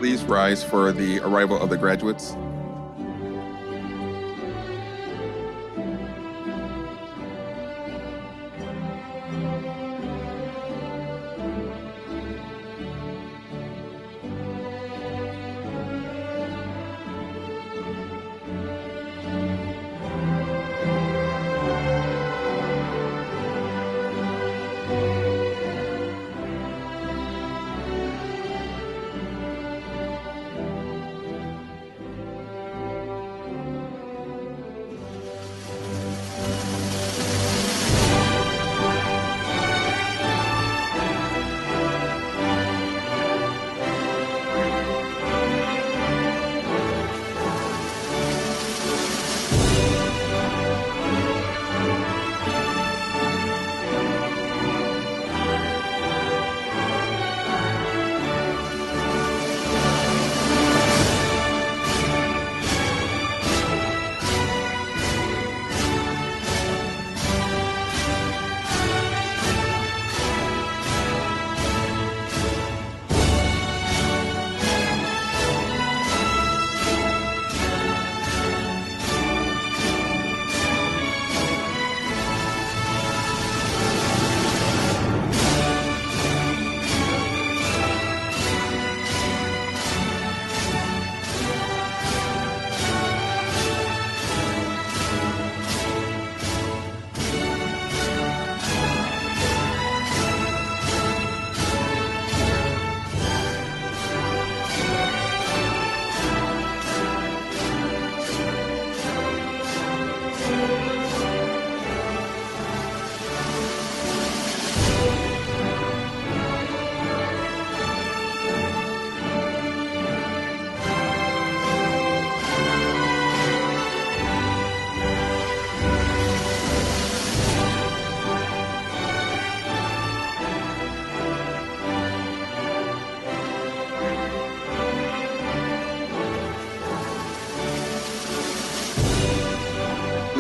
Please rise for the arrival of the graduates.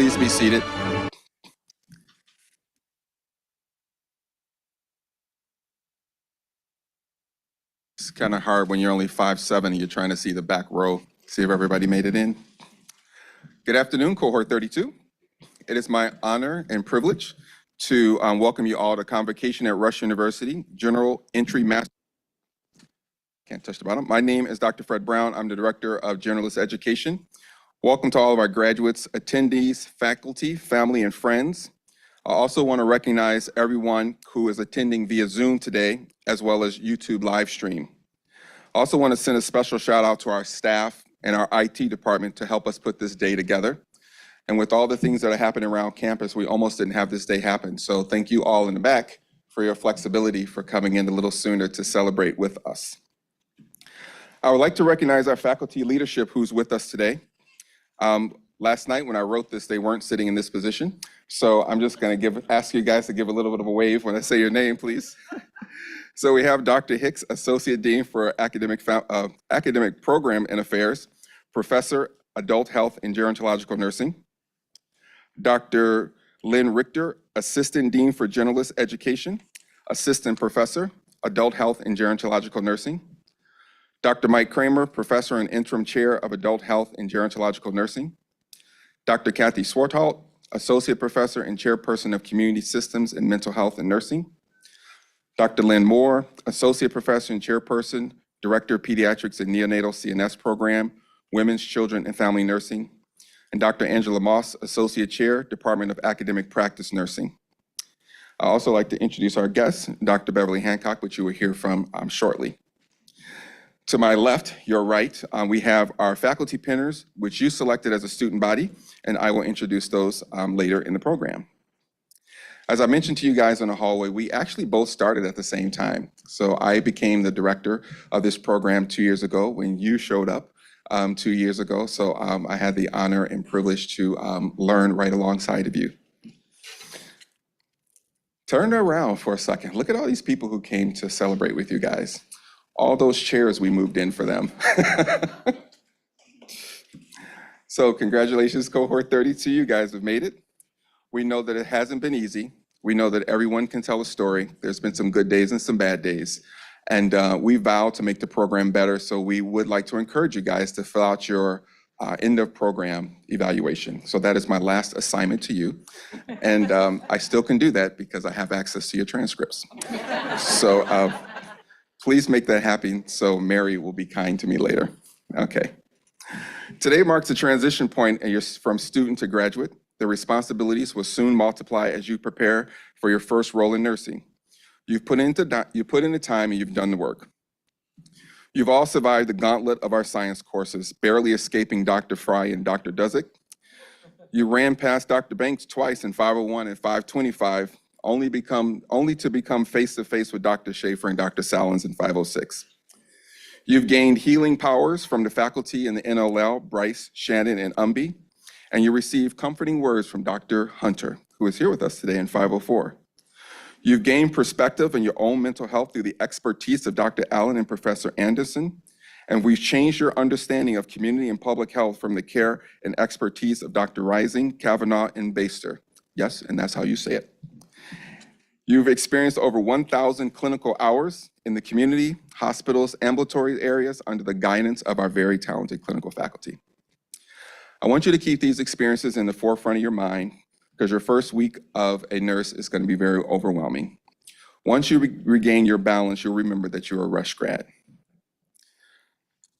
Please be seated. It's kind of hard when you're only 5'7" and you're trying to see the back row, see if everybody made it in. Good afternoon, Cohort 32. It is my honor and privilege to welcome you all to Convocation at Rush University, General Entry Master. Can't touch the bottom. My name is Dr. Fred Brown. I'm the Director of Generalist Education. Welcome to all of our graduates, attendees, faculty, family, and friends. I also want to recognize everyone who is attending via Zoom today, as well as YouTube live stream. I also want to send a special shout out to our staff and our IT department to help us put this day together. And with all the things that are happening around campus, we almost didn't have this day happen. So thank you all in the back for your flexibility for coming in a little sooner to celebrate with us. I would like to recognize our faculty leadership who's with us today. Last night when I wrote this, they weren't sitting in this position. So I'm just going to ask you guys to give a little bit of a wave when I say your name, please. So we have Dr. Hicks, Associate Dean for Academic Program and Affairs, Professor, Adult Health and Gerontological Nursing. Dr. Lynn Richter, Assistant Dean for Generalist Education, Assistant Professor, Adult Health and Gerontological Nursing. Dr. Mike Kramer, Professor and Interim Chair of Adult Health and Gerontological Nursing. Dr. Kathy Swartholt, Associate Professor and Chairperson of Community Systems in Mental Health and Nursing. Dr. Lynn Moore, Associate Professor and Chairperson, Director of Pediatrics and Neonatal CNS Program, Women's, Children, and Family Nursing. And Dr. Angela Moss, Associate Chair, Department of Academic Practice Nursing. I'd also like to introduce our guest, Dr. Beverly Hancock, which you will hear from shortly. To my left, your right, we have our faculty pinners, which you selected as a student body, and I will introduce those later in the program. As I mentioned to you guys in the hallway, we actually both started at the same time. So I became the director of this program 2 years ago when you showed up 2 years ago. So I had the honor and privilege to learn right alongside of you. Turn around for a second. Look at all these people who came to celebrate with you guys. All those chairs we moved in for them. So congratulations, Cohort 32, you guys have made it. We know that it hasn't been easy. We know that everyone can tell a story. There's been some good days and some bad days. And we vow to make the program better, so we would like to encourage you guys to fill out your end of program evaluation. So that is my last assignment to you. And I still can do that because I have access to your transcripts. So please make that happen so Mary will be kind to me later. Okay. Today marks a transition point from student to graduate. The responsibilities will soon multiply as you prepare for your first role in nursing. You put in the time and you've done the work. You've all survived the gauntlet of our science courses, barely escaping Dr. Fry and Dr. Duzzik. You ran past Dr. Banks twice in 501 and 525, only to become face-to-face with Dr. Schaefer and Dr. Salins in 506. You've gained healing powers from the faculty in the NLL, Bryce, Shannon, and Umby, and you received comforting words from Dr. Hunter, who is here with us today in 504. You've gained perspective in your own mental health through the expertise of Dr. Allen and Professor Anderson, and we've changed your understanding of community and public health from the care and expertise of Dr. Rising, Kavanaugh, and Baster. Yes, and that's how you say it. You've experienced over 1,000 clinical hours in the community, hospitals, ambulatory areas under the guidance of our very talented clinical faculty. I want you to keep these experiences in the forefront of your mind because your first week of a nurse is going to be very overwhelming. Once you regain your balance, you'll remember that you're a Rush grad.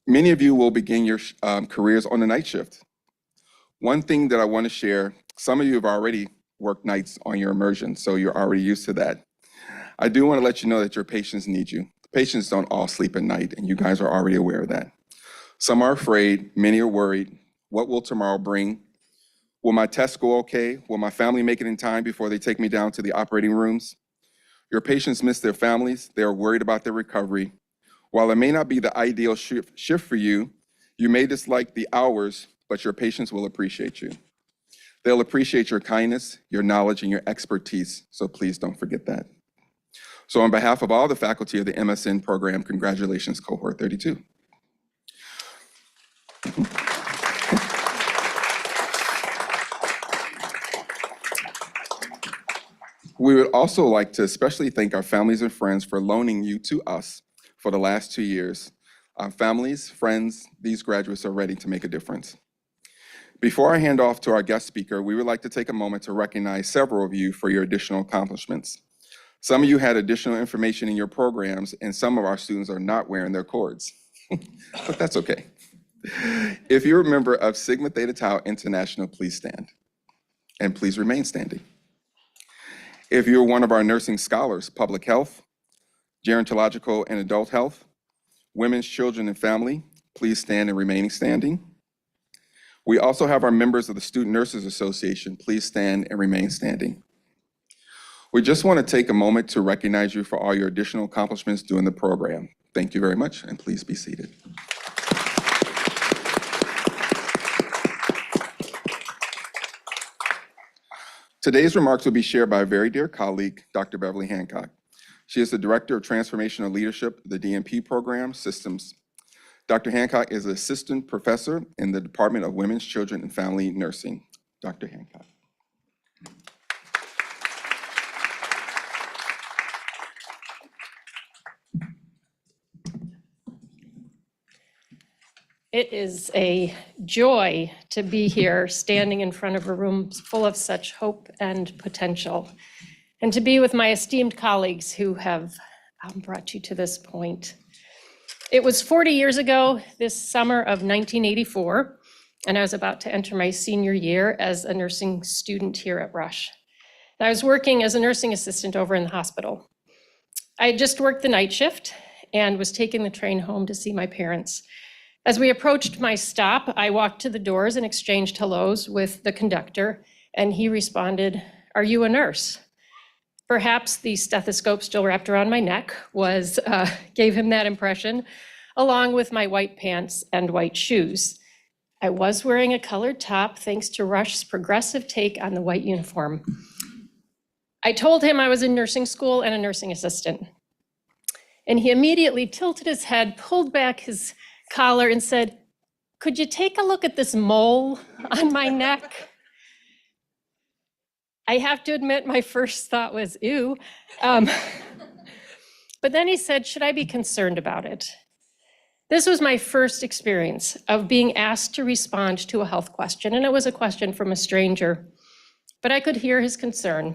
Many of you will begin your careers on the night shift. One thing that I want to share, some of you have already worked nights on your immersion, so you're already used to that. I do want to let you know that your patients need you. Patients don't all sleep at night, and you guys are already aware of that. Some are afraid, many are worried. What will tomorrow bring? Will my tests go okay? Will my family make it in time before they take me down to the operating rooms? Your patients miss their families. They are worried about their recovery. While it may not be the ideal shift for you, you may dislike the hours, but your patients will appreciate you. They'll appreciate your kindness, your knowledge, and your expertise, so please don't forget that. So on behalf of all the faculty of the MSN program, congratulations, Cohort 32. We would also like to especially thank our families and friends for loaning you to us for the last 2 years. Our families, friends, these graduates are ready to make a difference. Before I hand off to our guest speaker, we would like to take a moment to recognize several of you for your additional accomplishments. Some of you had additional information in your programs, and some of our students are not wearing their cords, but that's okay. If you're a member of Sigma Theta Tau International, please stand, and please remain standing. If you're one of our nursing scholars, public health, gerontological and adult health, women's, children, and family, please stand and remain standing. We also have our members of the Student Nurses Association. Please stand and remain standing. We just want to take a moment to recognize you for all your additional accomplishments during the program. Thank you very much, and please be seated. Today's remarks will be shared by a very dear colleague, Dr. Beverly Hancock. She is the Director of Transformational Leadership, the DNP Program Systems. Dr. Hancock is an assistant professor in the Department of Women's, Children, and Family Nursing. Dr. Hancock. It is a joy to be here standing in front of a room full of such hope and potential, and to be with my esteemed colleagues who have brought you to this point. It was 40 years ago, this summer of 1984, and I was about to enter my senior year as a nursing student here at Rush. I was working as a nursing assistant over in the hospital. I had just worked the night shift and was taking the train home to see my parents. As we approached my stop, I walked to the doors and exchanged hellos with the conductor, and he responded, "Are you a nurse?" Perhaps the stethoscope still wrapped around my neck gave him that impression, along with my white pants and white shoes. I was wearing a colored top thanks to Rush's progressive take on the white uniform. I told him I was in nursing school and a nursing assistant. And he immediately tilted his head, pulled back his collar and said, "Could you take a look at this mole on my neck?" I have to admit, my first thought was, ew. But then he said, "Should I be concerned about it?" This was my first experience of being asked to respond to a health question, and it was a question from a stranger. But I could hear his concern.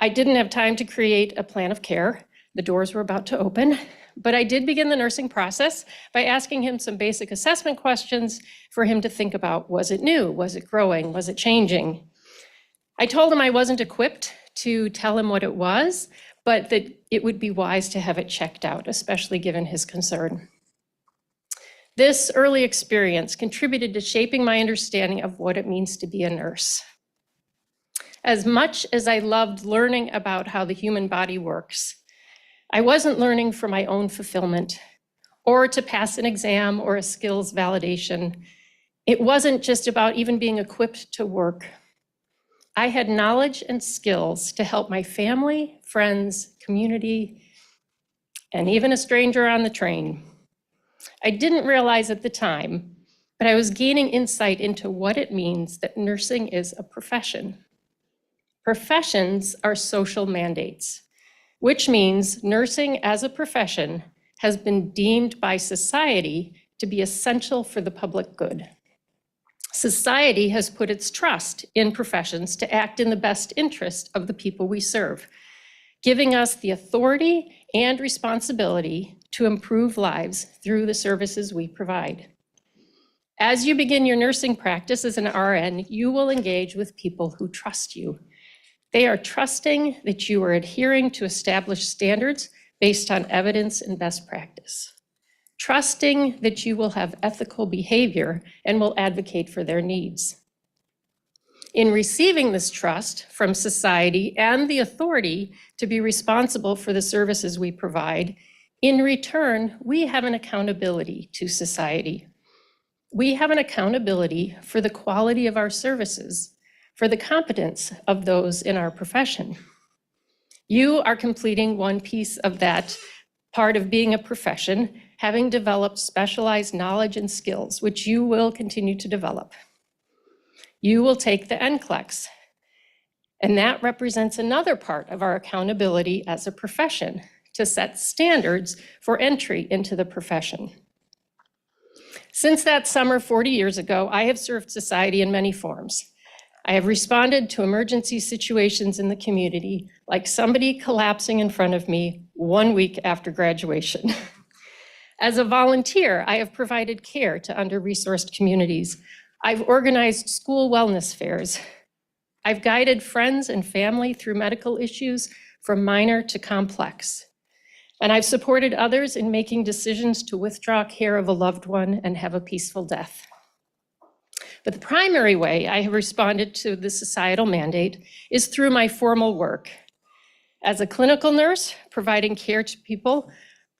I didn't have time to create a plan of care. The doors were about to open, but I did begin the nursing process by asking him some basic assessment questions for him to think about. Was it new? Was it growing? Was it changing? I told him I wasn't equipped to tell him what it was, but that it would be wise to have it checked out, especially given his concern. This early experience contributed to shaping my understanding of what it means to be a nurse. As much as I loved learning about how the human body works, I wasn't learning for my own fulfillment or to pass an exam or a skills validation. It wasn't just about even being equipped to work. I had knowledge and skills to help my family, friends, community, and even a stranger on the train. I didn't realize at the time, but I was gaining insight into what it means that nursing is a profession. Professions are social mandates, which means nursing as a profession has been deemed by society to be essential for the public good. Society has put its trust in professions to act in the best interest of the people we serve, giving us the authority and responsibility to improve lives through the services we provide. As you begin your nursing practice as an RN, you will engage with people who trust you. They are trusting that you are adhering to established standards based on evidence and best practice. Trusting that you will have ethical behavior and will advocate for their needs. In receiving this trust from society and the authority to be responsible for the services we provide, in return, we have an accountability to society. We have an accountability for the quality of our services, for the competence of those in our profession. You are completing one piece of that part of being a profession, having developed specialized knowledge and skills, which you will continue to develop. You will take the NCLEX, And that represents another part of our accountability as a profession, to set standards for entry into the profession. Since that summer 40 years ago, I have served society in many forms. I have responded to emergency situations in the community, like somebody collapsing in front of me 1 week after graduation. As a volunteer, I have provided care to under-resourced communities. I've organized school wellness fairs. I've guided friends and family through medical issues from minor to complex. And I've supported others in making decisions to withdraw care of a loved one and have a peaceful death. But the primary way I have responded to the societal mandate is through my formal work as a clinical nurse, providing care to people,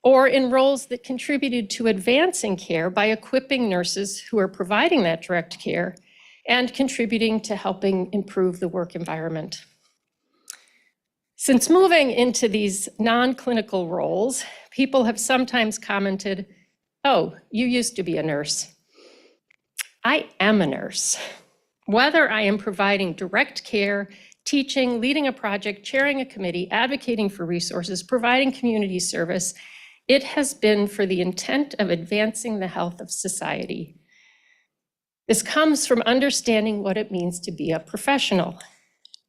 or in roles that contributed to advancing care by equipping nurses who are providing that direct care and contributing to helping improve the work environment. Since moving into these non-clinical roles, people have sometimes commented, "Oh, you used to be a nurse." I am a nurse. Whether I am providing direct care, teaching, leading a project, chairing a committee, advocating for resources, providing community service, it has been for the intent of advancing the health of society. This comes from understanding what it means to be a professional.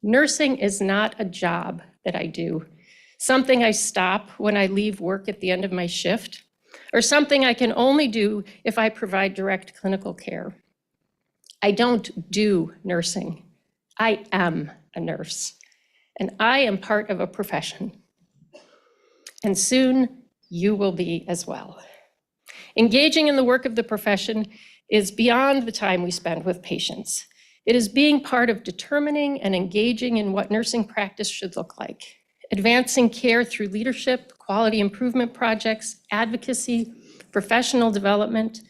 Nursing is not a job that I do, something I stop when I leave work at the end of my shift, or something I can only do if I provide direct clinical care. I don't do nursing. I am a nurse, and I am part of a profession. And soon you will be as well. Engaging in the work of the profession is beyond the time we spend with patients. It is being part of determining and engaging in what nursing practice should look like, advancing care through leadership, quality improvement projects, advocacy, professional development.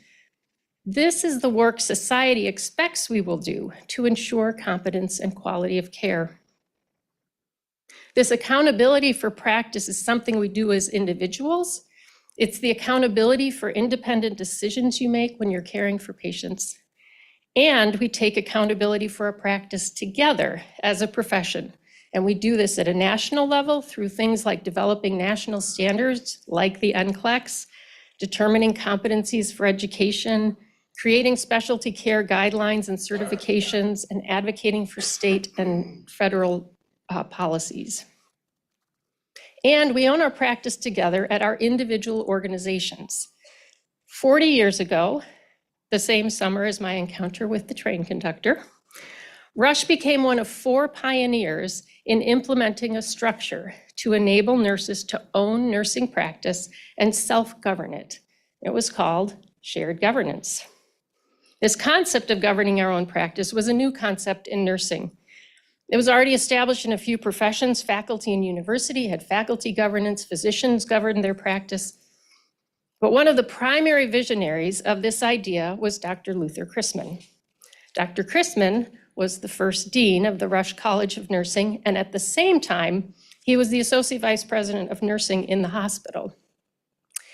This is the work society expects we will do to ensure competence and quality of care. This accountability for practice is something we do as individuals. It's the accountability for independent decisions you make when you're caring for patients. And we take accountability for a practice together as a profession. And we do this at a national level through things like developing national standards like the NCLEX, determining competencies for education, creating specialty care guidelines and certifications, and advocating for state and federal policies. And we own our practice together at our individual organizations. 40 years ago, the same summer as my encounter with the train conductor, Rush became one of 4 pioneers in implementing a structure to enable nurses to own nursing practice and self-govern it. It was called shared governance. This concept of governing our own practice was a new concept in nursing. It was already established in a few professions. Faculty and university had faculty governance, physicians governed their practice. But one of the primary visionaries of this idea was Dr. Luther Chrisman. Dr. Chrisman was the first dean of the Rush College of Nursing, and at the same time, he was the associate vice president of nursing in the hospital.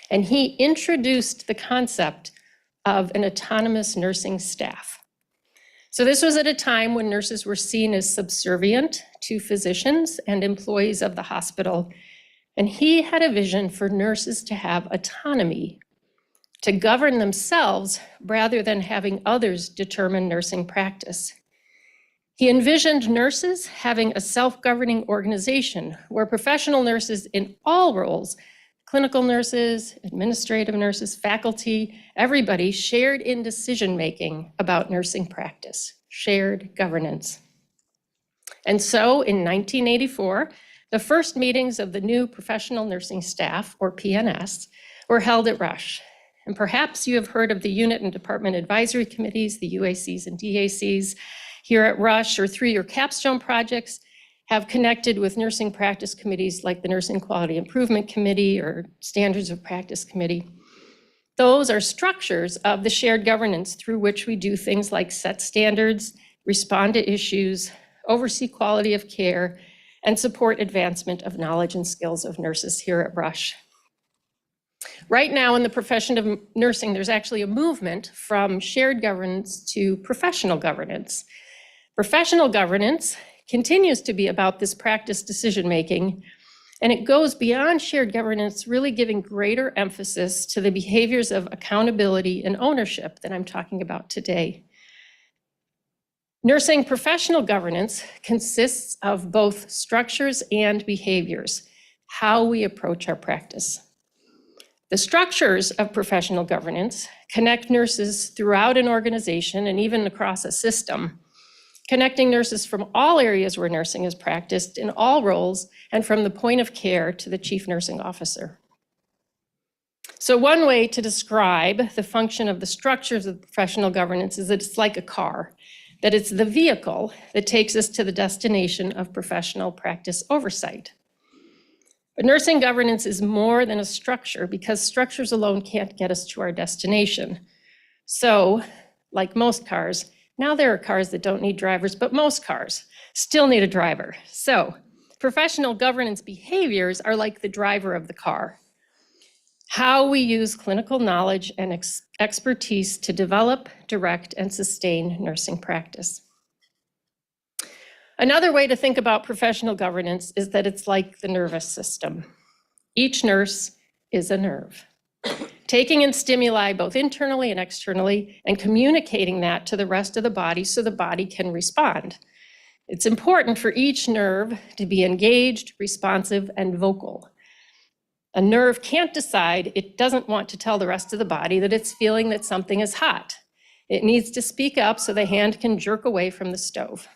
And he introduced the concept of an autonomous nursing staff. So this was at a time when nurses were seen as subservient to physicians and employees of the hospital. And he had a vision for nurses to have autonomy, to govern themselves rather than having others determine nursing practice. He envisioned nurses having a self-governing organization where professional nurses in all roles, clinical nurses, administrative nurses, faculty, everybody shared in decision-making about nursing practice, shared governance. And so in 1984, the first meetings of the new professional nursing staff, or PNS, were held at Rush. And perhaps you have heard of the unit and department advisory committees, the UACs and DACs, here at Rush, or through your capstone projects, have connected with nursing practice committees like the Nursing Quality Improvement Committee or Standards of Practice Committee. Those are structures of the shared governance through which we do things like set standards, respond to issues, oversee quality of care, and support advancement of knowledge and skills of nurses here at Rush. Right now in the profession of nursing, there's actually a movement from shared governance to professional governance. Professional governance continues to be about this practice decision-making, and it goes beyond shared governance, really giving greater emphasis to the behaviors of accountability and ownership that I'm talking about today. Nursing professional governance consists of both structures and behaviors, how we approach our practice. The structures of professional governance connect nurses throughout an organization and even across a system, connecting nurses from all areas where nursing is practiced in all roles and from the point of care to the chief nursing officer. So one way to describe the function of the structures of professional governance is that it's like a car, that it's the vehicle that takes us to the destination of professional practice oversight. But nursing governance is more than a structure because structures alone can't get us to our destination. So, like most cars, now there are cars that don't need drivers, but most cars still need a driver. So professional governance behaviors are like the driver of the car. How we use clinical knowledge and expertise to develop, direct, and sustain nursing practice. Another way to think about professional governance is that it's like the nervous system. Each nurse is a nerve, taking in stimuli both internally and externally and communicating that to the rest of the body so the body can respond. It's important for each nerve to be engaged, responsive, and vocal. A nerve can't decide it doesn't want to tell the rest of the body that it's feeling that something is hot. It needs to speak up so the hand can jerk away from the stove.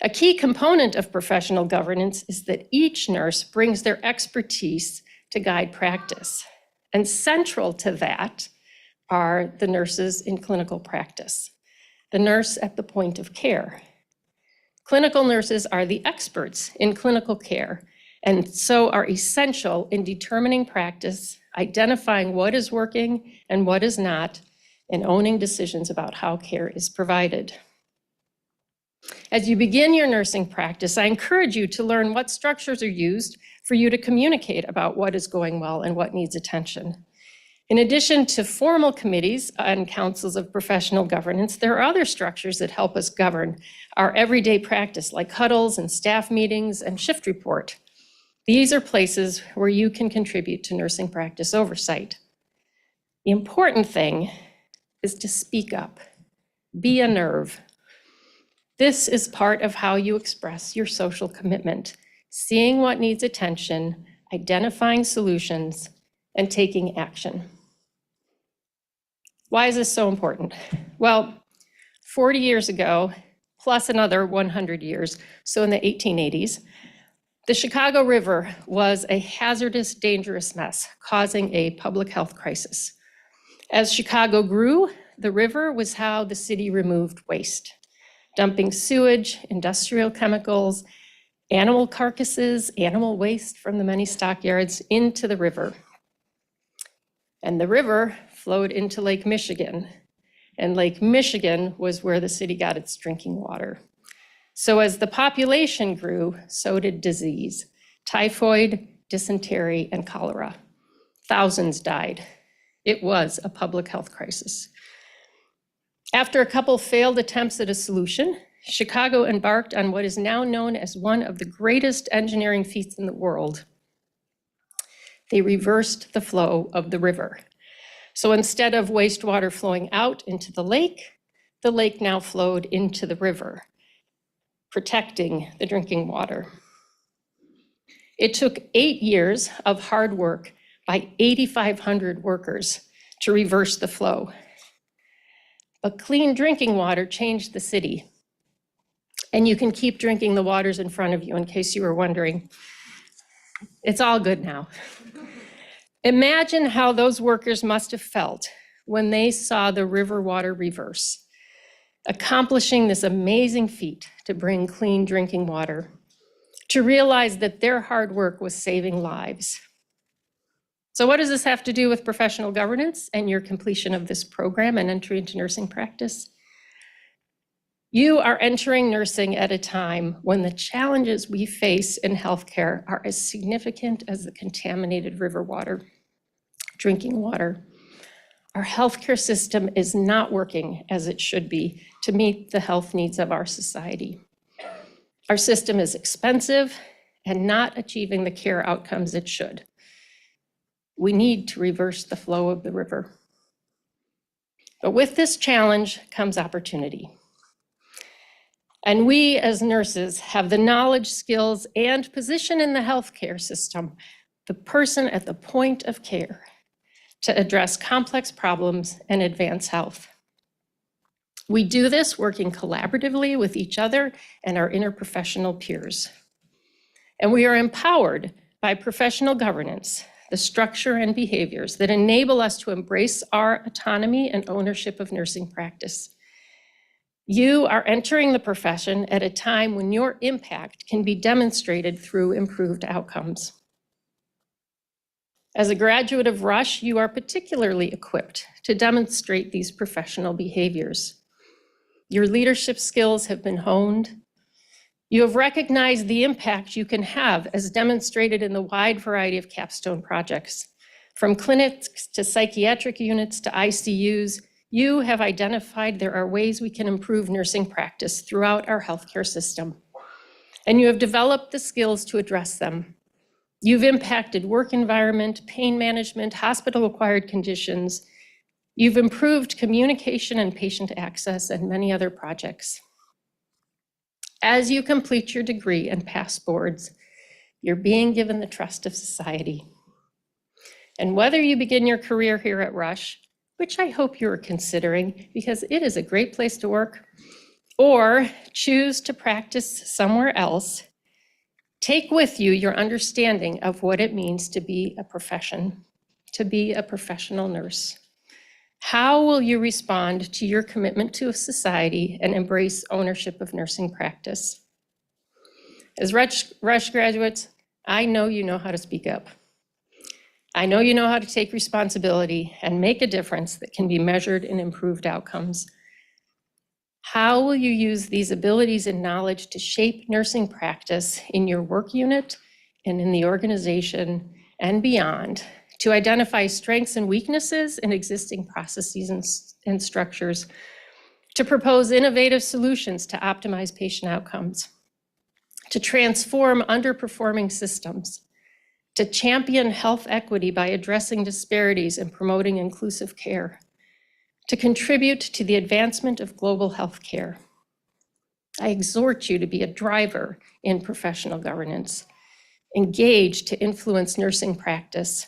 A key component of professional governance is that each nurse brings their expertise to guide practice. And central to that are the nurses in clinical practice, the nurse at the point of care. Clinical nurses are the experts in clinical care and so are essential in determining practice, identifying what is working and what is not, and owning decisions about how care is provided. As you begin your nursing practice, I encourage you to learn what structures are used for you to communicate about what is going well and what needs attention. In addition to formal committees and councils of professional governance, there are other structures that help us govern our everyday practice, like huddles and staff meetings and shift report. These are places where you can contribute to nursing practice oversight. The important thing is to speak up, be a nerve. This is part of how you express your social commitment, seeing what needs attention, identifying solutions, and taking action. Why is this so important? Well, 40 years ago, plus another 100 years, so in the 1880s, the Chicago River was a hazardous, dangerous mess, causing a public health crisis. As Chicago grew, the river was how the city removed waste, dumping sewage, industrial chemicals, animal carcasses, animal waste from the many stockyards into the river. And the river flowed into Lake Michigan, and Lake Michigan was where the city got its drinking water. So as the population grew, so did disease, typhoid, dysentery, and cholera. Thousands died. It was a public health crisis. After a couple failed attempts at a solution, Chicago embarked on what is now known as one of the greatest engineering feats in the world. They reversed the flow of the river. So instead of wastewater flowing out into the lake now flowed into the river, protecting the drinking water. It took 8 years of hard work by 8,500 workers to reverse the flow. But clean drinking water changed the city. And you can keep drinking the waters in front of you in case you were wondering. It's all good now. Imagine how those workers must have felt when they saw the river water reverse, accomplishing this amazing feat to bring clean drinking water, to realize that their hard work was saving lives. So what does this have to do with professional governance and your completion of this program and entry into nursing practice? You are entering nursing at a time when the challenges we face in healthcare are as significant as the contaminated river water, drinking water. Our healthcare system is not working as it should be to meet the health needs of our society. Our system is expensive and not achieving the care outcomes it should. We need to reverse the flow of the river. But with this challenge comes opportunity. And we as nurses have the knowledge, skills, and position in the healthcare system, the person at the point of care, to address complex problems and advance health. We do this working collaboratively with each other and our interprofessional peers. And we are empowered by professional governance, the structure and behaviors that enable us to embrace our autonomy and ownership of nursing practice. You are entering the profession at a time when your impact can be demonstrated through improved outcomes. As a graduate of Rush, you are particularly equipped to demonstrate these professional behaviors. Your leadership skills have been honed. You have recognized the impact you can have as demonstrated in the wide variety of capstone projects. From clinics to psychiatric units to ICUs, you have identified there are ways we can improve nursing practice throughout our healthcare system. And you have developed the skills to address them. You've impacted work environment, pain management, hospital-acquired conditions. You've improved communication and patient access and many other projects. As you complete your degree and pass boards, you're being given the trust of society. And whether you begin your career here at Rush, which I hope you're considering because it is a great place to work, or choose to practice somewhere else, take with you your understanding of what it means to be a profession, to be a professional nurse. How will you respond to your commitment to society and embrace ownership of nursing practice? As Rush graduates, I know you know how to speak up. I know you know how to take responsibility and make a difference that can be measured in improved outcomes. How will you use these abilities and knowledge to shape nursing practice in your work unit and in the organization and beyond, to identify strengths and weaknesses in existing processes and structures, to propose innovative solutions to optimize patient outcomes, to transform underperforming systems, to champion health equity by addressing disparities and promoting inclusive care, to contribute to the advancement of global health care. I exhort you to be a driver in professional governance, engaged to influence nursing practice.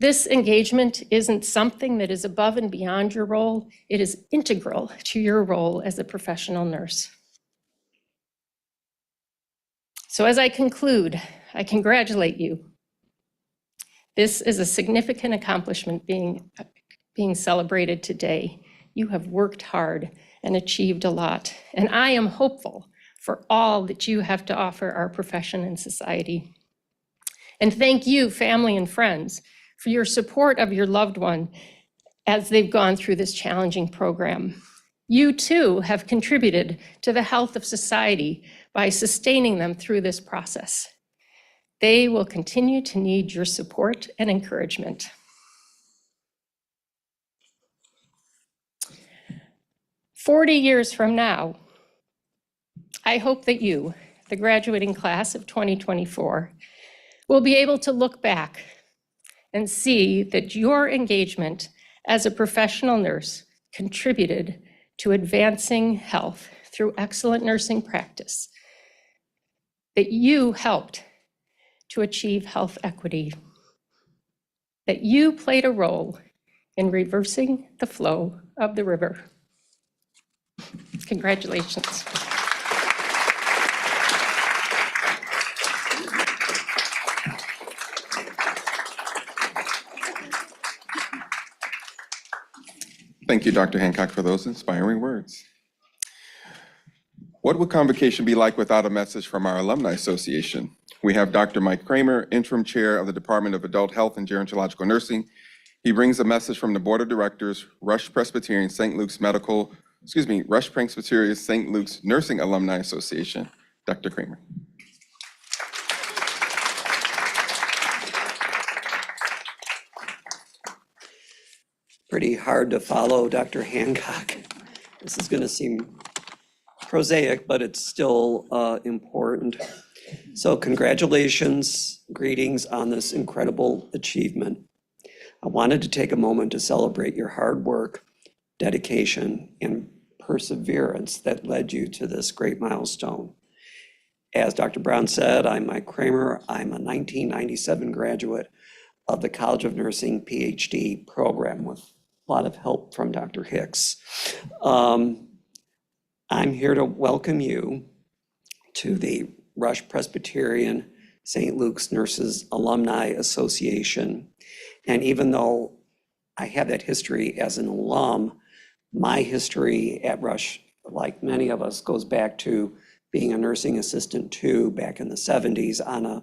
This engagement isn't something that is above and beyond your role, it is integral to your role as a professional nurse. So as I conclude, I congratulate you. This is a significant accomplishment being celebrated today. You have worked hard and achieved a lot, and I am hopeful for all that you have to offer our profession and society. And thank you, family and friends, for your support of your loved one as they've gone through this challenging program. You too have contributed to the health of society by sustaining them through this process. They will continue to need your support and encouragement. "40 years from now, I hope that you, the graduating class of 2024, will be able to look back and see that your engagement as a professional nurse contributed to advancing health through excellent nursing practice, that you helped to achieve health equity, that you played a role in reversing the flow of the river." Congratulations. Thank you, Dr. Hancock, for those inspiring words. What would Convocation be like without a message from our Alumni Association? We have Dr. Mike Kramer, Interim Chair of the Department of Adult Health and Gerontological Nursing. He brings a message from the Board of Directors, Rush Presbyterian St. Luke's St. Luke's Nursing Alumni Association. Dr. Kramer. Pretty hard to follow Dr. Hancock. This is going to seem prosaic, but it's still important. So congratulations, greetings on this incredible achievement. I wanted to take a moment to celebrate your hard work, dedication, and perseverance that led you to this great milestone. As Dr. Brown said, I'm Mike Kramer. I'm a 1997 graduate of the College of Nursing PhD program with a lot of help from Dr. Hicks. I'm here to welcome you to the Rush Presbyterian St. Luke's Nurses Alumni Association. And even though I have that history as an alum, my history at Rush, like many of us, goes back to being a nursing assistant too, back in the 70s on a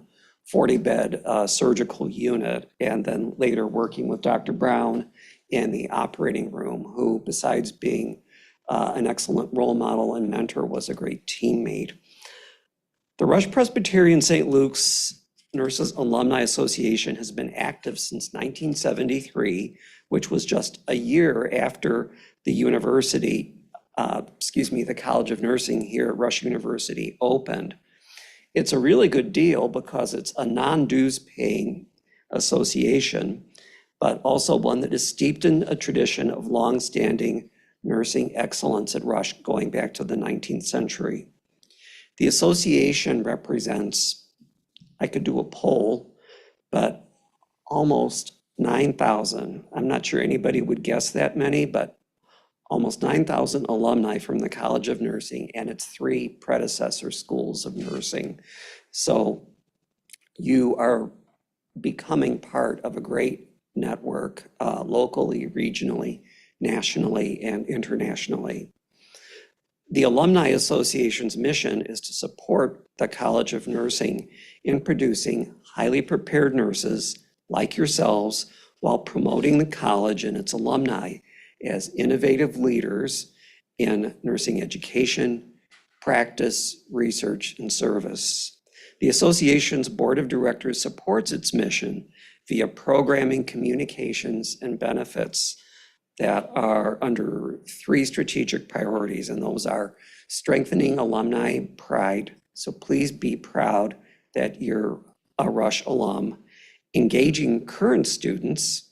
40-bed surgical unit, and then later working with Dr. Brown in the operating room, who, besides being an excellent role model and mentor, was a great teammate. The Rush Presbyterian St. Luke's Nurses Alumni Association has been active since 1973, which was just a year after the university, the College of Nursing here at Rush University opened. It's a really good deal because it's a non-dues paying association, but also one that is steeped in a tradition of longstanding nursing excellence at Rush going back to the 19th century. The association represents, I could do a poll, but almost 9,000. I'm not sure anybody would guess that many, but almost 9,000 alumni from the College of Nursing and its 3 predecessor schools of nursing. So you are becoming part of a great network, locally, regionally, nationally, and internationally. The Alumni Association's mission is to support the College of Nursing in producing highly prepared nurses like yourselves while promoting the college and its alumni as innovative leaders in nursing education, practice, research, and service. The association's board of directors supports its mission via programming, communications, and benefits that are under 3 strategic priorities, and those are strengthening alumni pride. So please be proud that you're a Rush alum, engaging current students,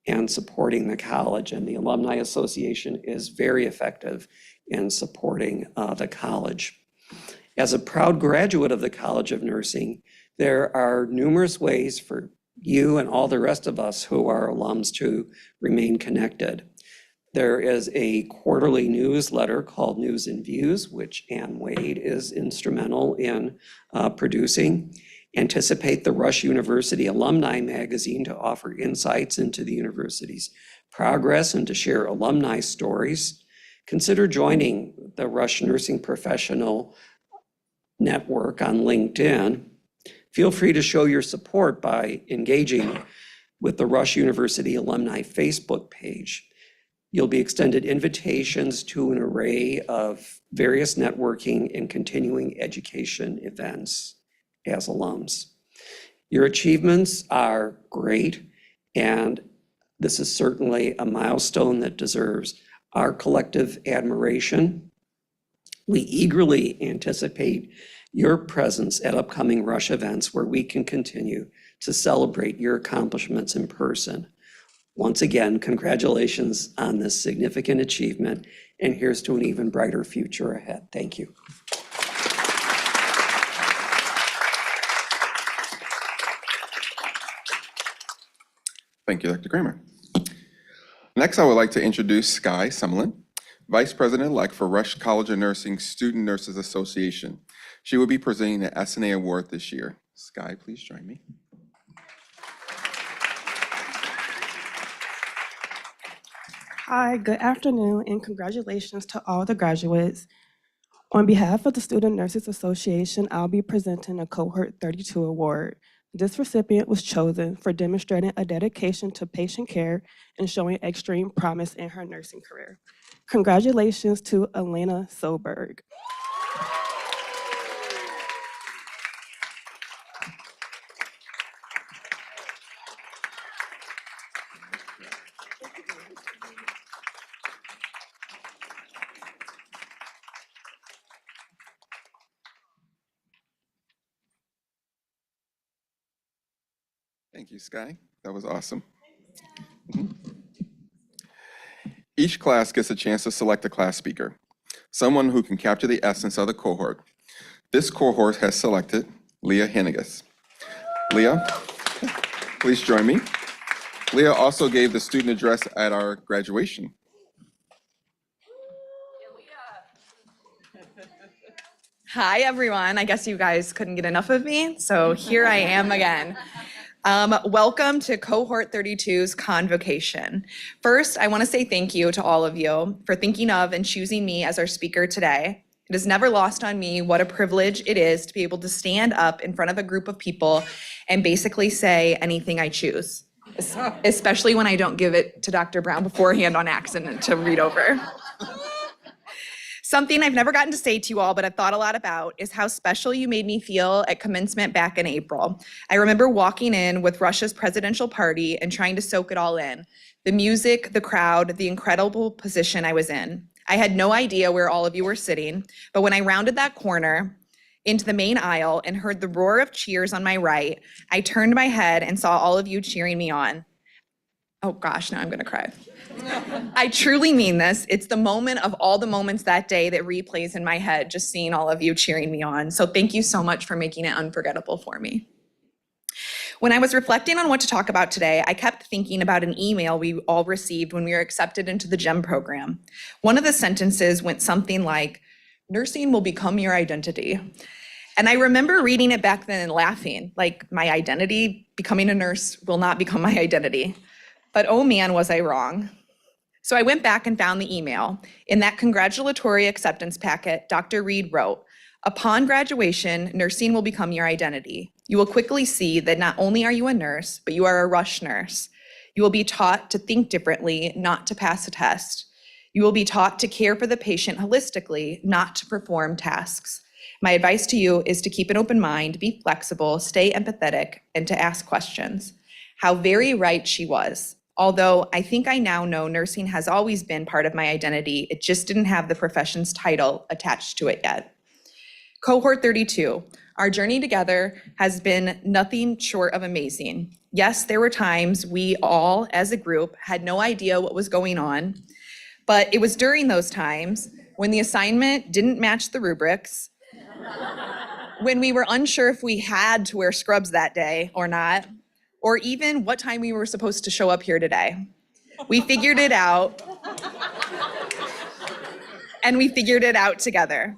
and supporting the college. And the Alumni Association is very effective in supporting the college. As a proud graduate of the College of Nursing, there are numerous ways for you and all the rest of us who are alums to remain connected. There is a quarterly newsletter called News and Views, which Ann Wade is instrumental in producing. Anticipate the Rush University Alumni Magazine to offer insights into the university's progress and to share alumni stories. Consider joining the Rush Nursing Professional Network on LinkedIn. Feel free to show your support by engaging with the Rush University Alumni Facebook page. You'll be extended invitations to an array of various networking and continuing education events as alums. Your achievements are great, and this is certainly a milestone that deserves our collective admiration. We eagerly anticipate your presence at upcoming Rush events where we can continue to celebrate your accomplishments in person. Once again, congratulations on this significant achievement, and here's to an even brighter future ahead. Thank you. Thank you, Dr. Kramer. Next, I would like to introduce Skye Sumlin, Vice President-elect for Rush College of Nursing Student Nurses Association. She will be presenting the SNA Award this year. Skye, please join me. Hi, good afternoon, and congratulations to all the graduates. On behalf of the Student Nurses Association, I'll be presenting a Cohort 32 award. This recipient was chosen for demonstrating a dedication to patient care and showing extreme promise in her nursing career. Congratulations to Elena Soberg. Thank you, Sky. That was awesome. Each class gets a chance to select a class speaker, someone who can capture the essence of the cohort. This cohort has selected Leah Hennigas. Leah, please join me. Leah also gave the student address at our graduation. Hi, everyone. I guess you guys couldn't get enough of me, so here I am again. Welcome to Cohort 32's Convocation. First, I want to say thank you to all of you for thinking of and choosing me as our speaker today. It is never lost on me what a privilege it is to be able to stand up in front of a group of people and basically say anything I choose, especially when I don't give it to Dr. Brown beforehand on accident to read over. Something I've never gotten to say to you all, but I've thought a lot about, is how special you made me feel at commencement back in April. I remember walking in with Russia's presidential party and trying to soak it all in. The music, the crowd, the incredible position I was in. I had no idea where all of you were sitting, but when I rounded that corner into the main aisle and heard the roar of cheers on my right, I turned my head and saw all of you cheering me on. Oh gosh, now I'm gonna cry. I truly mean this. It's the moment of all the moments that day that replays in my head, just seeing all of you cheering me on. So thank you so much for making it unforgettable for me. When I was reflecting on what to talk about today, I kept thinking about an email we all received when we were accepted into the GEM program. One of the sentences went something like, "Nursing will become your identity." And I remember reading it back then and laughing, like my identity, becoming a nurse, will not become my identity. But oh man, was I wrong. So I went back and found the email. In that congratulatory acceptance packet, Dr. Reed wrote, "Upon graduation, nursing will become your identity. You will quickly see that not only are you a nurse, but you are a rush nurse. You will be taught to think differently, not to pass a test. You will be taught to care for the patient holistically, not to perform tasks. My advice to you is to keep an open mind, be flexible, stay empathetic, and to ask questions." How very right she was. Although I think I now know nursing has always been part of my identity, it just didn't have the profession's title attached to it yet. Cohort 32, our journey together has been nothing short of amazing. Yes, there were times we all, as a group, had no idea what was going on, but it was during those times when the assignment didn't match the rubrics, when we were unsure if we had to wear scrubs that day or not, or even what time we were supposed to show up here today. We figured it out, and we figured it out together.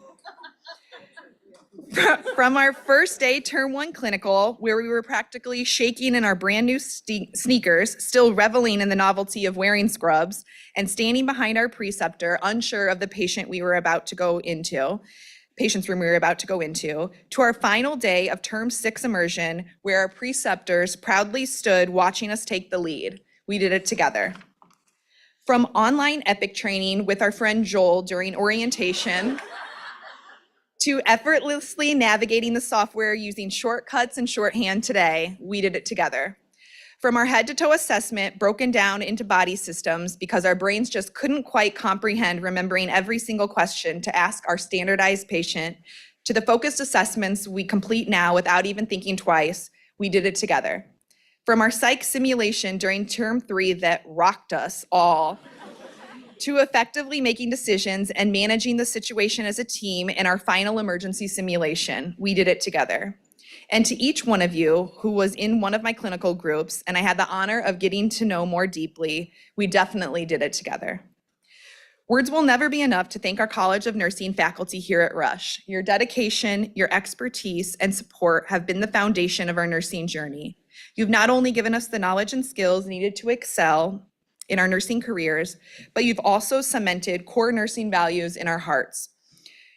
From our first day, term 1 clinical, where we were practically shaking in our brand new sneakers, still reveling in the novelty of wearing scrubs, and standing behind our preceptor, unsure of the patient's room we were about to go into, to our final day of term 6 immersion, where our preceptors proudly stood watching us take the lead. We did it together. From online epic training with our friend Joel during orientation, to effortlessly navigating the software using shortcuts and shorthand today, we did it together. From our head-to-toe assessment broken down into body systems because our brains just couldn't quite comprehend remembering every single question to ask our standardized patient, to the focused assessments we complete now without even thinking twice, we did it together. From our psych simulation during term 3 that rocked us all, to effectively making decisions and managing the situation as a team in our final emergency simulation, we did it together. And to each one of you who was in one of my clinical groups, and I had the honor of getting to know more deeply, we definitely did it together. Words will never be enough to thank our College of Nursing faculty here at Rush. Your dedication, your expertise, and support have been the foundation of our nursing journey. You've not only given us the knowledge and skills needed to excel in our nursing careers, but you've also cemented core nursing values in our hearts.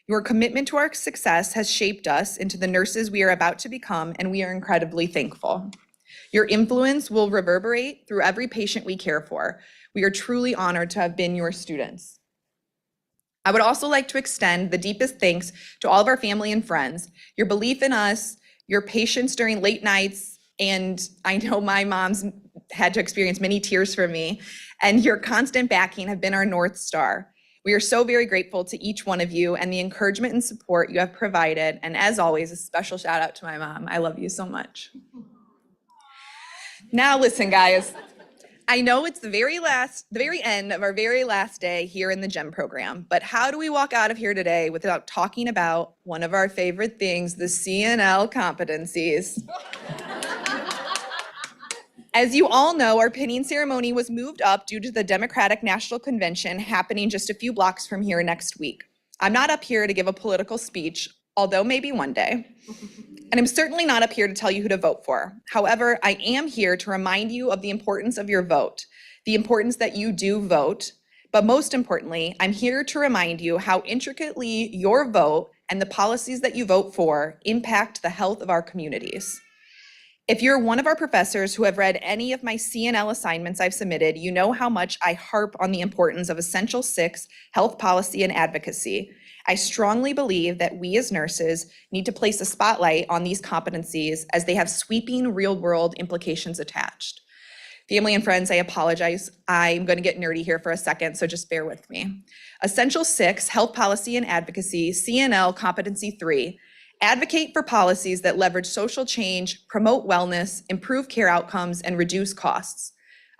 Your commitment to our success has shaped us into the nurses we are about to become, and we are incredibly thankful. Your influence will reverberate through every patient we care for. We are truly honored to have been your students. I would also like to extend the deepest thanks to all of our family and friends. Your belief in us, your patience during late nights, and I know my mom's had to experience many tears from me, and your constant backing have been our North Star. We are so very grateful to each one of you and the encouragement and support you have provided. And as always, a special shout out to my mom. I love you so much. Now listen, guys. I know it's the very end of our very last day here in the GEM program, but how do we walk out of here today without talking about one of our favorite things, the CNL competencies? As you all know, our pinning ceremony was moved up due to the Democratic National Convention happening just a few blocks from here next week. I'm not up here to give a political speech, although maybe one day. And I'm certainly not up here to tell you who to vote for. However, I am here to remind you of the importance of your vote, the importance that you do vote. But most importantly, I'm here to remind you how intricately your vote and the policies that you vote for impact the health of our communities. If you're one of our professors who have read any of my CNL assignments I've submitted, you know how much I harp on the importance of Essential 6 health policy and advocacy. I strongly believe that we as nurses need to place a spotlight on these competencies as they have sweeping real-world implications attached. Family and friends, I apologize. I'm going to get nerdy here for a second, so just bear with me. Essential 6, health policy and advocacy, CNL competency 3, advocate for policies that leverage social change, promote wellness, improve care outcomes, and reduce costs.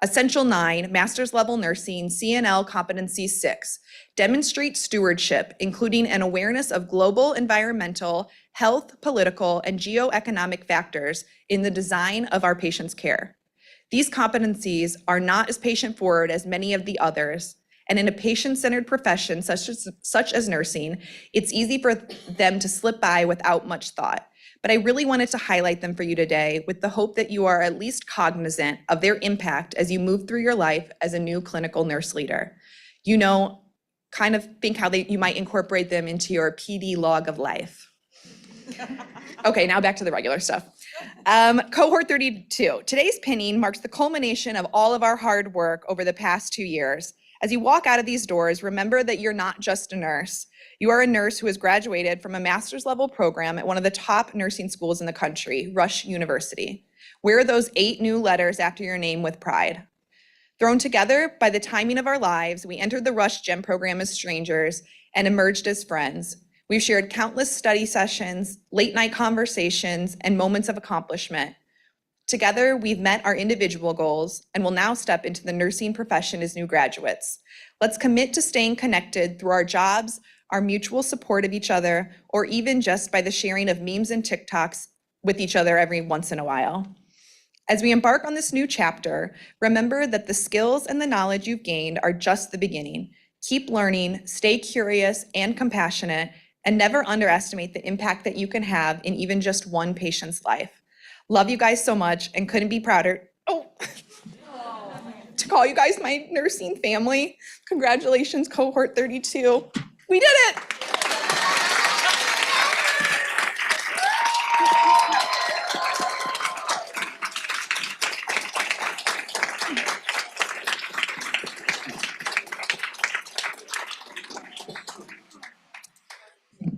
Essential 9, master's level nursing, CNL competency 6, demonstrate stewardship, including an awareness of global environmental, health, political, and geoeconomic factors in the design of our patients' care. These competencies are not as patient-forward as many of the others, and in a patient-centered profession such as nursing, it's easy for them to slip by without much thought. But I really wanted to highlight them for you today with the hope that you are at least cognizant of their impact as you move through your life as a new clinical nurse leader. You know, kind of think how you might incorporate them into your PD log of life. Okay, now back to the regular stuff. Cohort 32. Today's pinning marks the culmination of all of our hard work over the past 2 years. As you walk out of these doors, remember that you're not just a nurse. You are a nurse who has graduated from a master's level program at one of the top nursing schools in the country, Rush University. Wear those 8 new letters after your name with pride. Thrown together by the timing of our lives, we entered the Rush GEM program as strangers and emerged as friends. We've shared countless study sessions, late night conversations, and moments of accomplishment. Together, we've met our individual goals and will now step into the nursing profession as new graduates. Let's commit to staying connected through our jobs, our mutual support of each other, or even just by the sharing of memes and TikToks with each other every once in a while. As we embark on this new chapter, remember that the skills and the knowledge you've gained are just the beginning. Keep learning, stay curious and compassionate, and never underestimate the impact that you can have in even just one patient's life. Love you guys so much and couldn't be prouder to call you guys my nursing family. Congratulations, Cohort 32. We did it!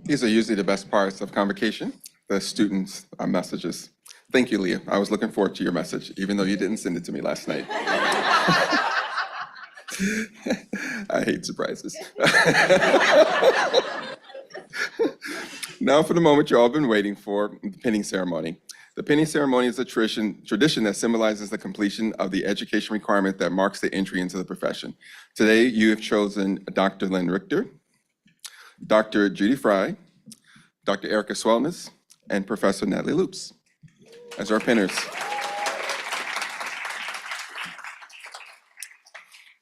These are usually the best parts of Convocation, the students' messages. Thank you, Leah. I was looking forward to your message, even though you didn't send it to me last night. I hate surprises. Now for the moment you've all been waiting for, the pinning ceremony. The pinning ceremony is a tradition that symbolizes the completion of the education requirement that marks the entry into the profession. Today, you have chosen Dr. Lynn Richter, Dr. Judy Fry, Dr. Erica Swellness, and Professor Natalie Loops as our pinners.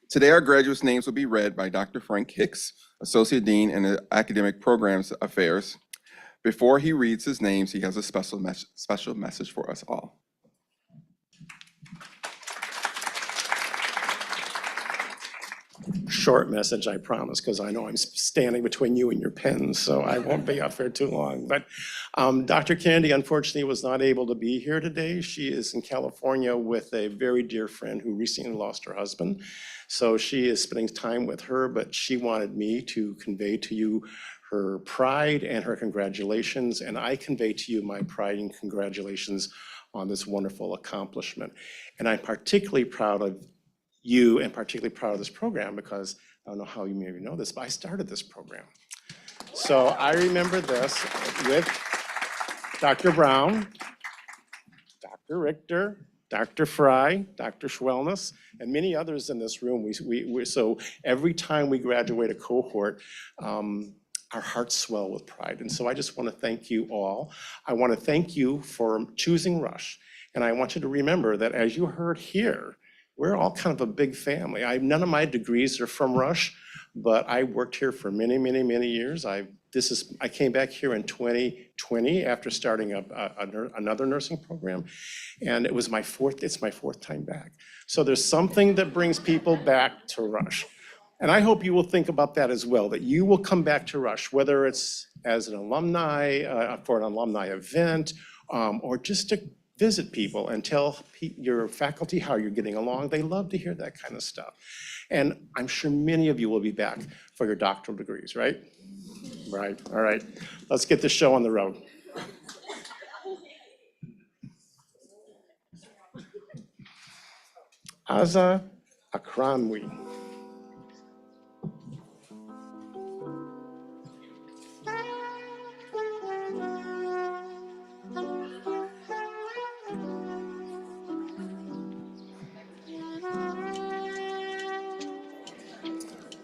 Today, our graduates' names will be read by Dr. Frank Hicks, Associate Dean in Academic Programs Affairs. Before he reads his names, he has a special message for us all. Short message, I promise, because I know I'm standing between you and your pens, so I won't be up there too long. But Dr. Kennedy, unfortunately, was not able to be here today. She is in California with a very dear friend who recently lost her husband. So she is spending time with her, but she wanted me to convey to you her pride and her congratulations, and I convey to you my pride and congratulations on this wonderful accomplishment. And I'm particularly proud of you and particularly proud of this program because I don't know how you maybe know this, but I started this program. So I remember this with Dr. Brown, Dr. Richter, Dr. Fry, Dr. Schwellnus, and many others in this room. So every time we graduate a cohort, our hearts swell with pride. And so I just want to thank you all. I want to thank you for choosing Rush. And I want you to remember that as you heard here, we're all kind of a big family. None of my degrees are from Rush, but I worked here for many, many, many years. I came back here in 2020 after starting another nursing program, and it's my fourth time back. So there's something that brings people back to Rush. And I hope you will think about that as well, that you will come back to Rush, whether it's as an alumni, for an alumni event, or just to visit people and tell your faculty how you're getting along. They love to hear that kind of stuff. And I'm sure many of you will be back for your doctoral degrees, right? Right, all right. Let's get this show on the road. Aza Akramwi.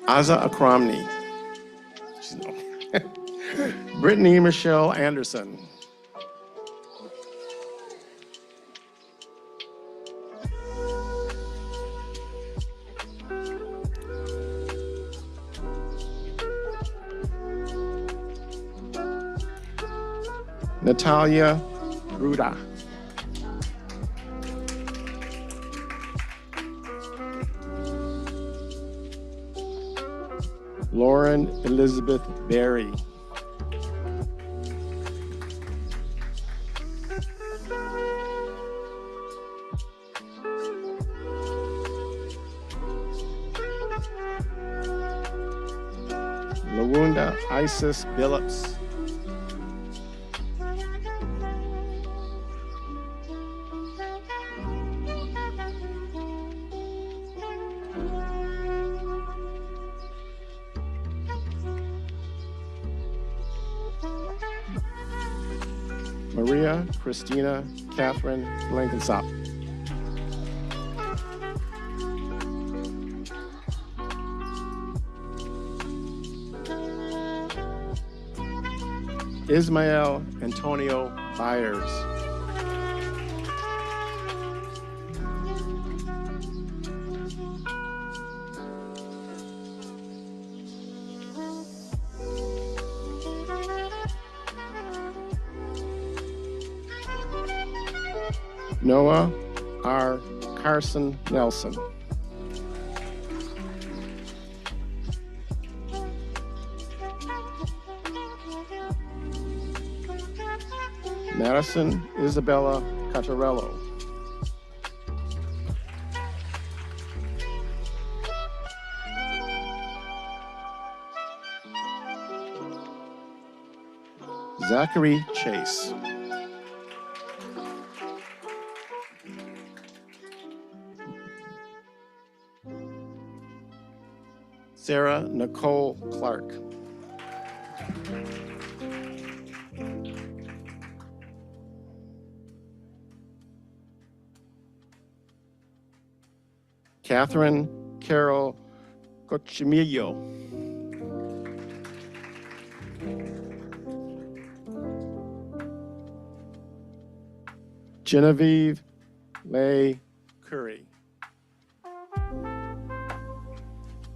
Aza Akramni. Brittany Michelle Anderson. Natalia Ruda. Lauren Elizabeth Berry. Lawunda Isis Billups. Maria Christina Catherine Blankensop. Ismael Antonio Byers. Noah R. Carson Nelson. Madison Isabella Cattarello. Zachary Chase. Sarah Nicole Clark. Catherine Carol Cochimillo. Genevieve Leigh Curry.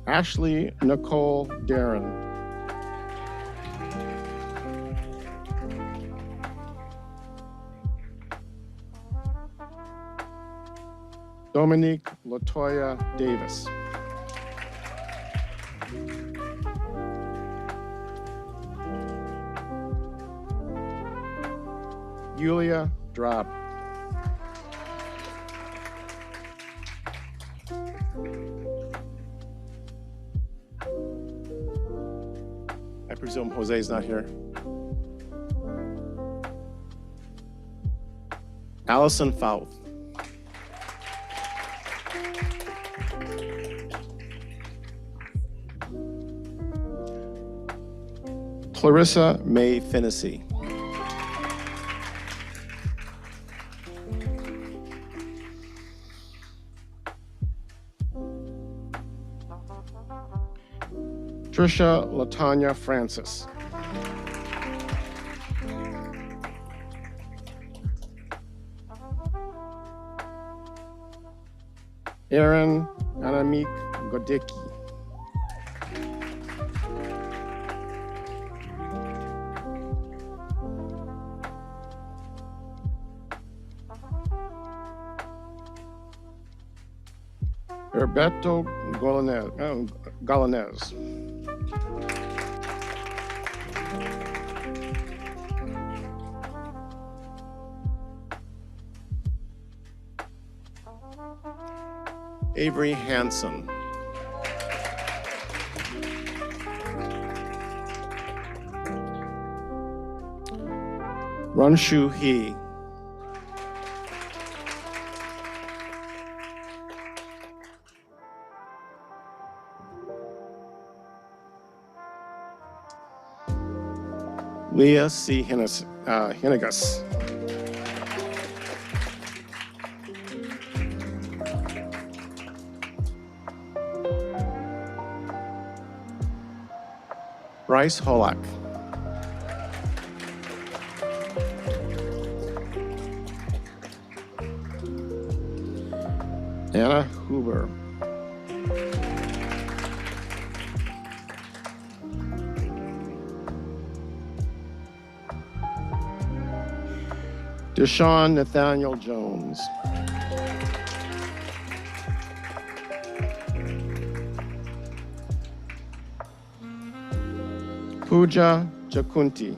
Ashley Nicole Darren. Dominique Latoya Davis. Yulia Drab. I presume Jose's not here. Allison Fouth. Clarissa May Finnessy. Trisha Latanya Francis. Aaron Anamik Godicki. Herberto Galanez. Avery Hansen. Runshu He. Leah C. Hinnigas. Bryce Holak. Anna Huber. Deshaun Nathaniel Jones. Pooja Jakunti.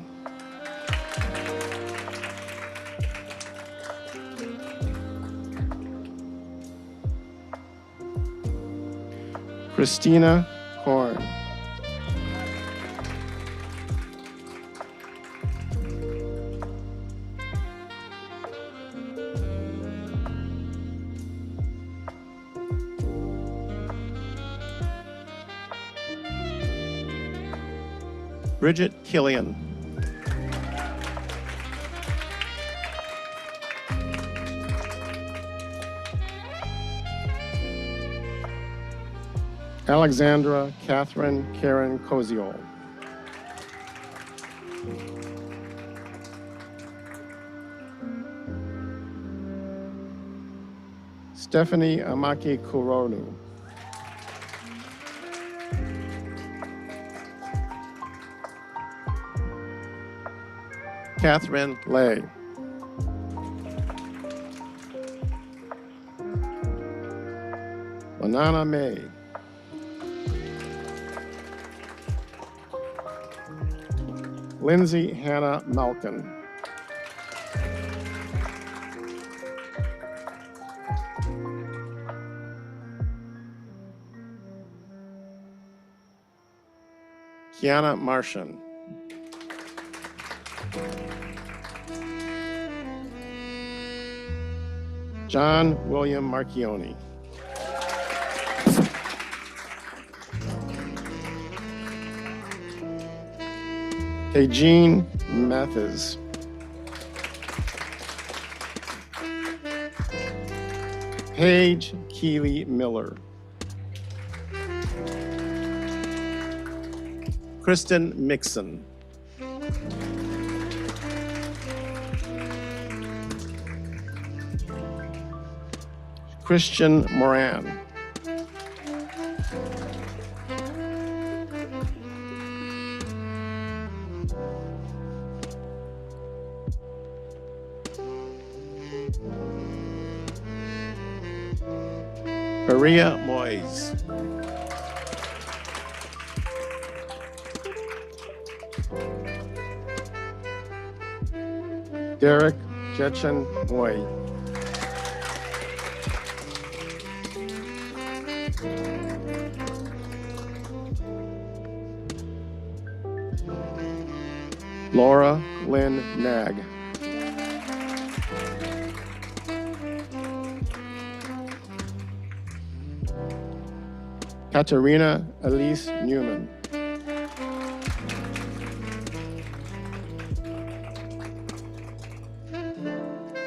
Christina Korn. Bridget Killian. Alexandra Catherine Karen Koziol. Stephanie Amaki Kuronu. Catherine Lay. Lanana May. Lindsay Hannah Malkin. Kiana Martian. John William Marchioni. Eugene Mathis. Paige Keeley Miller. Kristen Mixon. Christian Moran. Maria Moyes. Derek Jetchen Moy. Laura Lynn Nag. Katerina Elise Newman.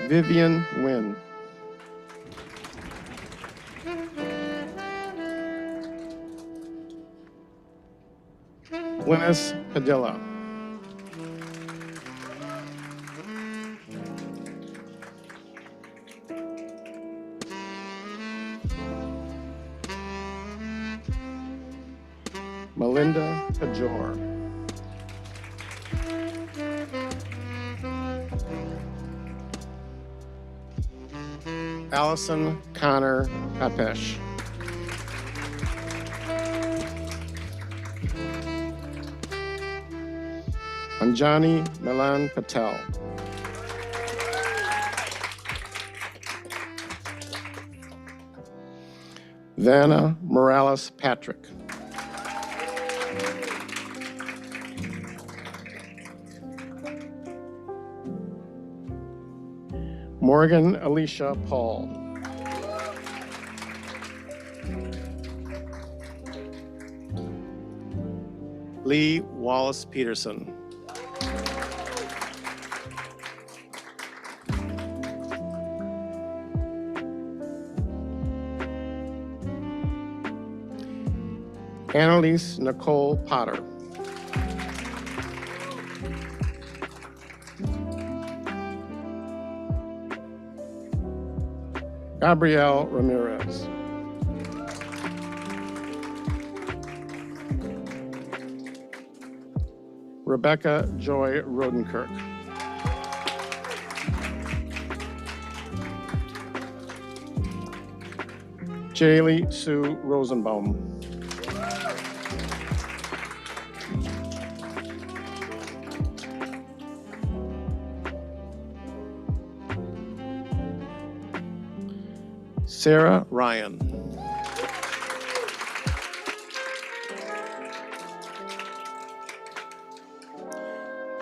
Vivian Nguyen. Glynis Padilla. Melinda Pajor. Allison Connor Papesh. Anjani Milan Patel. Vanna Morales Patrick. Morgan Alicia Paul. Lee Wallace Peterson. Annalise Nicole Potter. Gabrielle Ramirez. Rebecca Joy Rodenkirk. Jaylee Sue Rosenbaum. Sarah Ryan.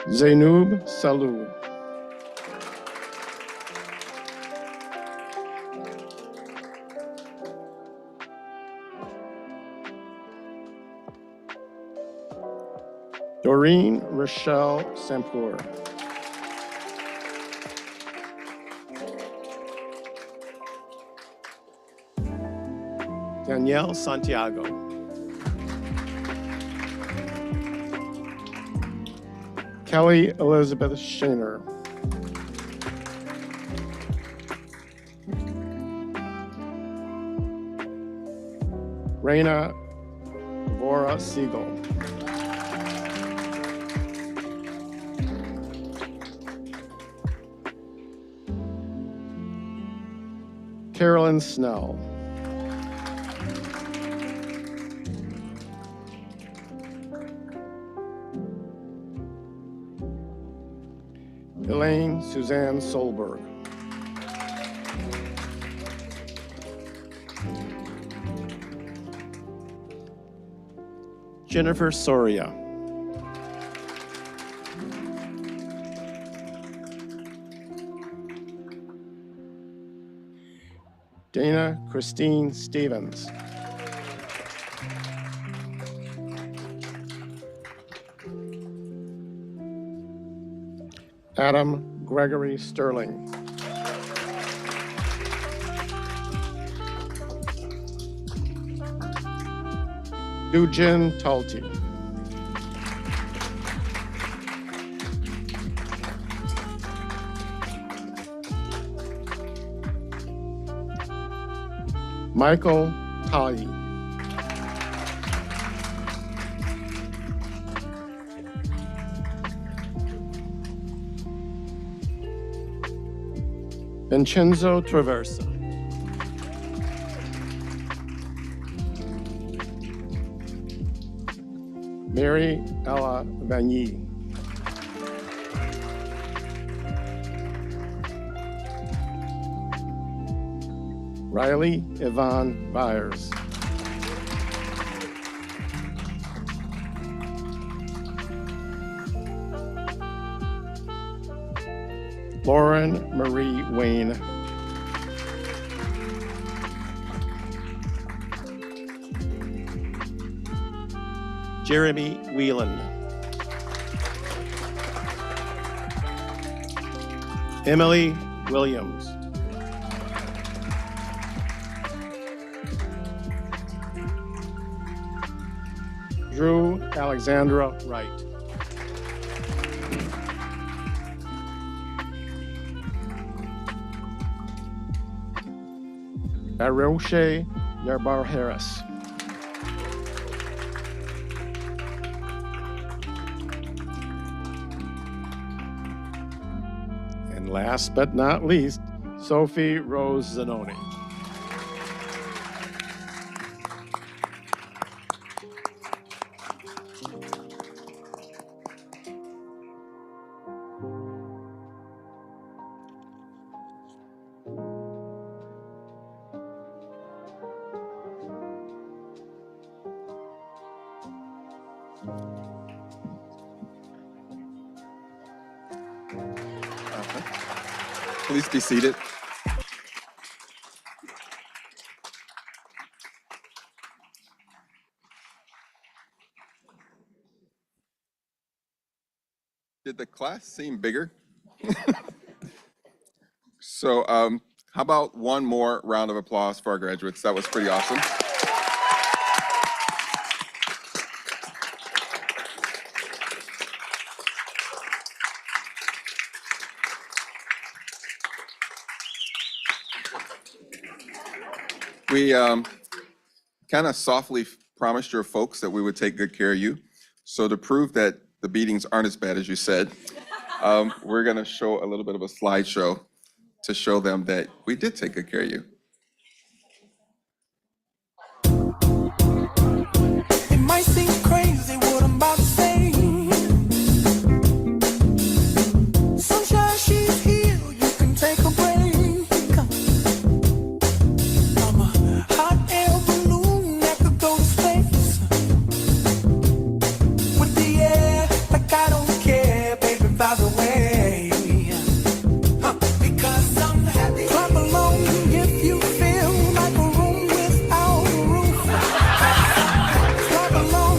Zainub Salou. Doreen Rochelle Sampour. Danielle Santiago. Kelly Elizabeth Shaner. Raina Vora Siegel. Carolyn Snell. Elaine Suzanne Solberg. Jennifer Soria. Dana Christine Stevens. Adam Gregory Sterling. Eugene Talty. Michael Talley. Vincenzo Traversa. Mary Ella Vanier. Riley Yvonne Byers. Lauren Marie Wayne. Jeremy Whelan. Emily Williams. Drew Alexandra Wright. Aroshe Yarbar Harris. And last but not least, Sophie Rose Zanoni. Please be seated. Did the class seem bigger? So how about one more round of applause for our graduates? That was pretty awesome. We kind of softly promised your folks that we would take good care of you. So to prove that the beatings aren't as bad as you said, we're going to show a little bit of a slideshow to show them that we did take good care of you. It might seem crazy what I'm about to say. Sunshine, she's here, you can take a break. I'm a hot air balloon that could go to space. With the air, like I don't care, baby, by the way. Because I'm happy. Clap along if you feel like a room without a roof. Clap along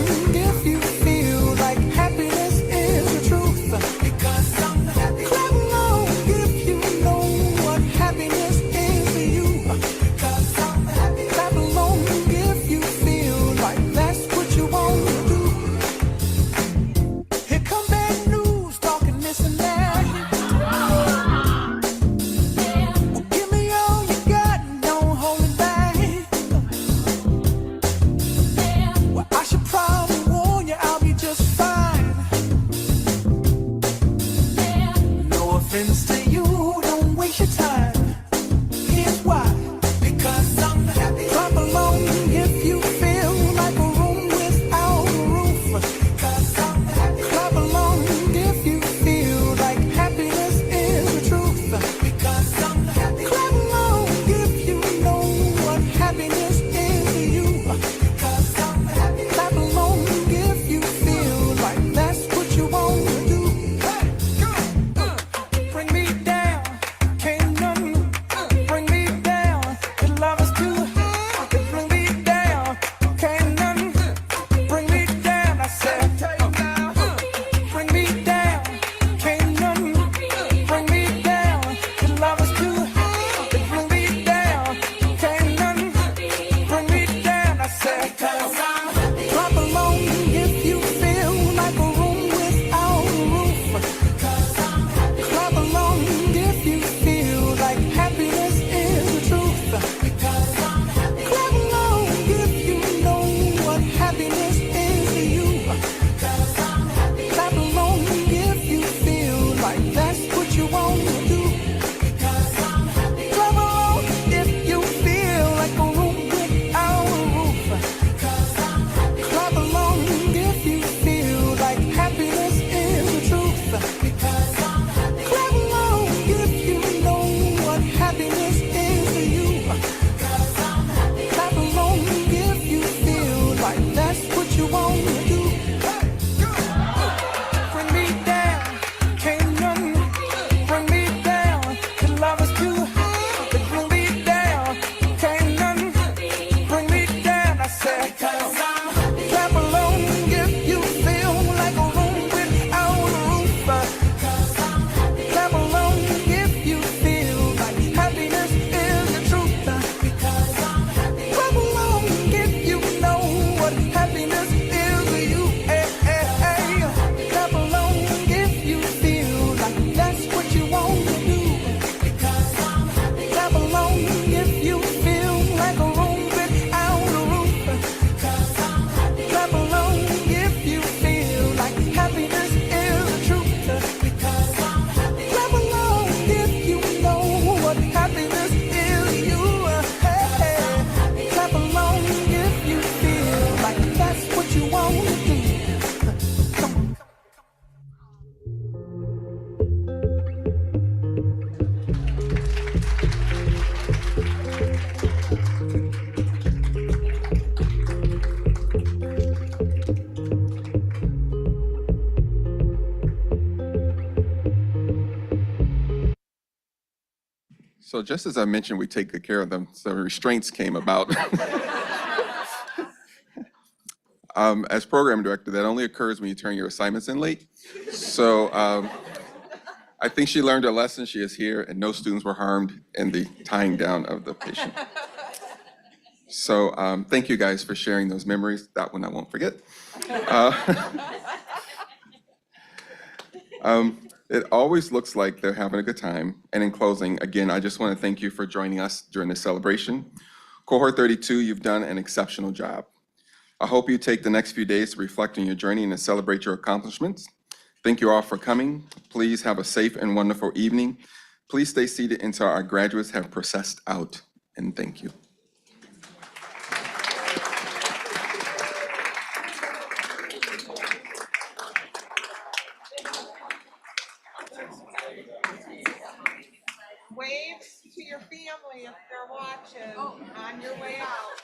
So just as I mentioned, we take good care of them, so restraints came about. As program director, that only occurs when you turn your assignments in late. So I think she learned her lesson. She is here, and no students were harmed in the tying down of the patient. So thank you guys for sharing those memories. That one I won't forget. It always looks like they're having a good time. And in closing, again, I just want to thank you for joining us during this celebration. Cohort 32, you've done an exceptional job. I hope you take the next few days to reflect on your journey and to celebrate your accomplishments. Thank you all for coming. Please have a safe and wonderful evening. Please stay seated until our graduates have processed out, and thank you. Wave to your family if they're watching on your way out.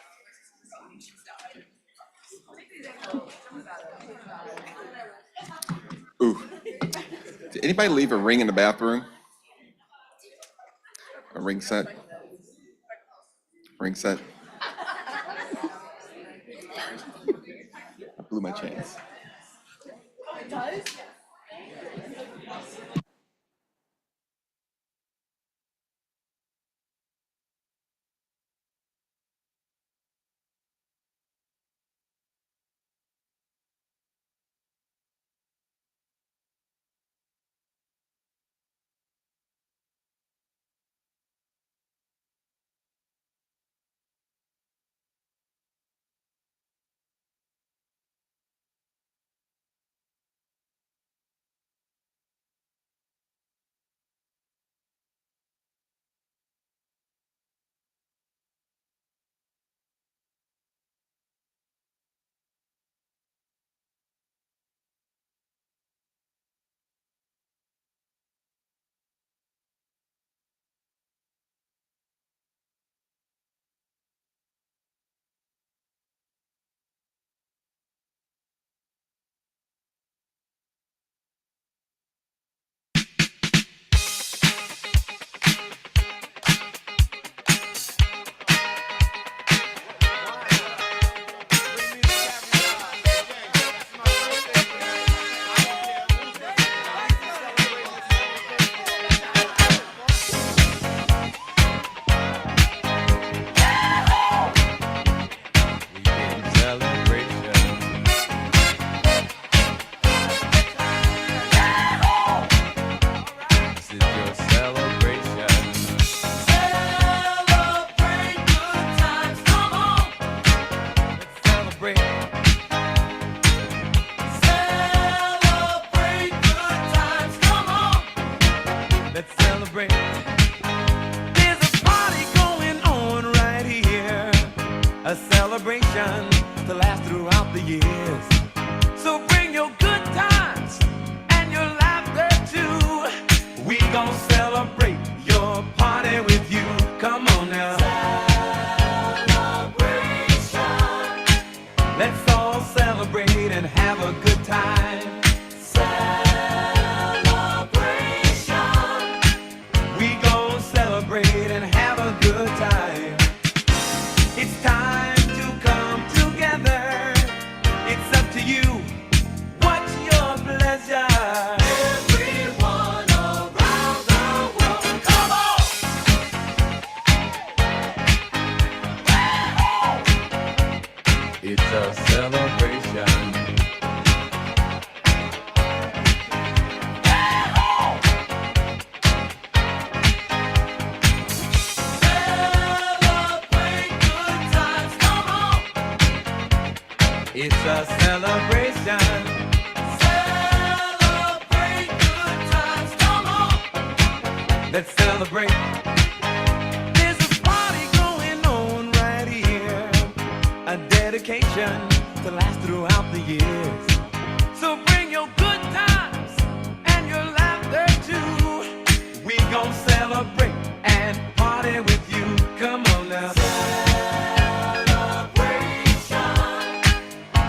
Ooh. Did anybody leave a ring in the bathroom? A ring set? Ring set? I blew my chance.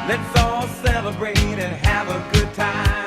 Let's all celebrate and have a good time.